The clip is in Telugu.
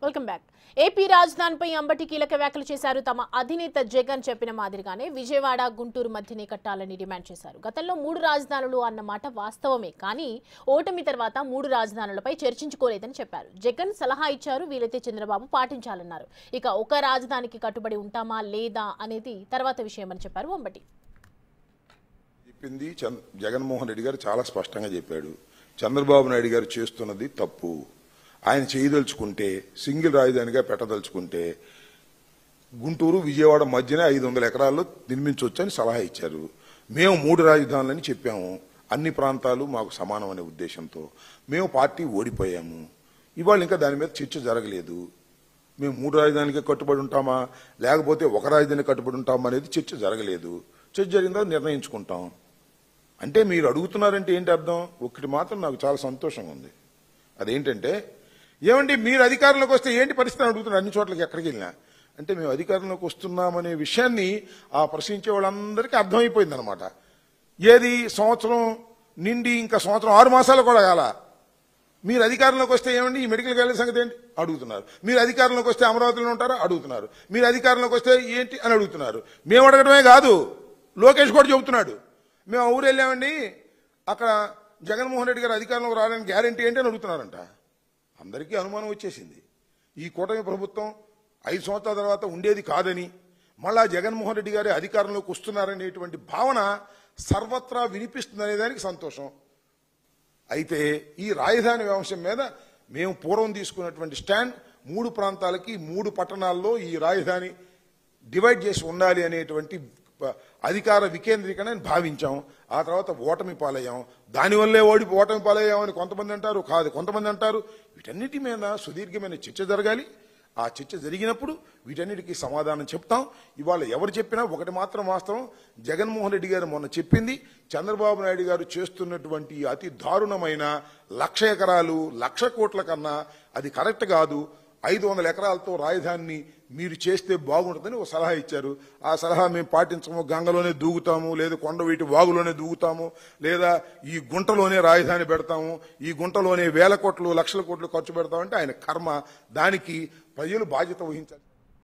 Welcome back. ఏపీ రాజధానిపై అంబటి కీలక వ్యాఖ్యలు చేశారు. తమ అధినేత జగన్ చెప్పిన మాదిరిగానే విజయవాడ గుంటూరు మధ్యనే కట్టాలని డిమాండ్ చేశారు. గతంలో 3 రాజధానులు అన్న మాట వాస్తవమే, కానీ ఓటమి తర్వాత 3 రాజధానులపై చర్చించుకోలేదని చెప్పారు. జగన్ సలహా ఇచ్చారు, వీలైతే చంద్రబాబు పాటించాలన్నారు. ఇక ఒక రాజధానికి కట్టుబడి ఉంటామా లేదా అనేది తర్వాత విషయమని చెప్పారు అంబటి. చెప్పింది జగన్మోహన్ రెడ్డి గారు చాలా స్పష్టంగా చెప్పాడు. చంద్రబాబు నాయుడు గారు చేస్తున్నది తప్పు. ఆయన చేయదలుచుకుంటే సింగిల్ రాజధానిగా పెట్టదలుచుకుంటే గుంటూరు విజయవాడ మధ్యనే 500 ఎకరాల్లో నిర్మించవచ్చని సలహా ఇచ్చారు. మేము 3 రాజధానులని చెప్పాము. అన్ని ప్రాంతాలు మాకు సమానం అనే ఉద్దేశంతో మేము పార్టీ ఓడిపోయాము. ఇవాళ ఇంకా దాని మీద చర్చ జరగలేదు. మేము 3 రాజధానికి కట్టుబడి ఉంటామా లేకపోతే ఒక రాజధాని కట్టుబడి ఉంటామా అనేది చర్చ జరగలేదు. చర్చ జరిగిందా నిర్ణయించుకుంటాం. అంటే మీరు అడుగుతున్నారంటే ఏంటి అర్థం? ఒకటి మాత్రం నాకు చాలా సంతోషంగా ఉంది. అదేంటంటే, ఏమండి మీరు అధికారంలోకి వస్తే ఏంటి పరిస్థితి అడుగుతున్నారు అన్ని చోట్లకి ఎక్కడికి వెళ్ళినా. అంటే మేము అధికారంలోకి వస్తున్నామనే విషయాన్ని ఆ ప్రశ్నించే వాళ్ళందరికీ అర్థమైపోయింది అనమాట. ఏది సంవత్సరం నిండి ఇంకా సంవత్సరం 6 మాసాలు కూడా కాల మీరు అధికారంలోకి వస్తే ఏమండి ఈ మెడికల్ కాలేజ్ సంగతి ఏంటి అడుగుతున్నారు. మీరు అధికారంలోకి వస్తే అమరావతిలో ఉంటారా అడుగుతున్నారు. మీరు అధికారంలోకి వస్తే ఏంటి అని అడుగుతున్నారు. మేము అడగడమే కాదు, లోకేష్ కూడా చెబుతున్నాడు. మేము ఊరు వెళ్ళామండి, అక్కడ జగన్మోహన్ రెడ్డి గారు అధికారంలోకి రావడానికి గ్యారెంటీ ఏంటి అని అడుగుతున్నారంట. అందరికీ అనుమానం వచ్చేసింది. ఈ కూటమి ప్రభుత్వం 5 సంవత్సరాల తర్వాత ఉండేది కాదని, మళ్ళా జగన్మోహన్ రెడ్డి గారి అధికారంలోకి వస్తున్నారనేటువంటి భావన సర్వత్రా వినిపిస్తుందనే దానికి సంతోషం. అయితే ఈ రాజధాని అంశం మీద మేము పూర్వం తీసుకున్నటువంటి స్టాండ్ 3 ప్రాంతాలకి 3 పట్టణాల్లో ఈ రాజధాని డివైడ్ చేసి ఉండాలి అనేటువంటి అధికార వికేంద్రీకరణ భావించాం. ఆ తర్వాత ఓటమి పాలయ్యాం. దానివల్లే ఓటమి పాలయ్యామని కొంతమంది అంటారు, కాదు కొంతమంది అంటారు. వీటన్నిటి మీద సుదీర్ఘమైన చర్చ జరగాలి. ఆ చర్చ జరిగినప్పుడు వీటన్నిటికీ సమాధానం చెప్తాం. ఇవాళ ఎవరు చెప్పినా ఒకటి మాత్రం వాస్తవం, జగన్మోహన్ రెడ్డి గారు మొన్న చెప్పింది చంద్రబాబు నాయుడు గారు చేస్తున్నటువంటి అతి దారుణమైన 1,00,000 ఎకరాలు 1,00,000 కోట్ల కన్నా అది కరెక్ట్ కాదు. 500 ఎకరాలతో రాజధానిని మీరు చేస్తే బాగుంటుందని ఒక సలహా ఇచ్చారు. ఆ సలహా మేము పాటించము. గంగలోనే దూగుతాము, లేదా కొండవీటి వాగులోనే దూగుతాము, లేదా ఈ గుంటలోనే రాజధాని పెడతాము, ఈ గుంటలోనే 1,000 కోట్లు 1,00,000 కోట్లు ఖర్చు పెడతామంటే ఆయన కర్మ. దానికి ప్రజలు బాధ్యత వహించాలి.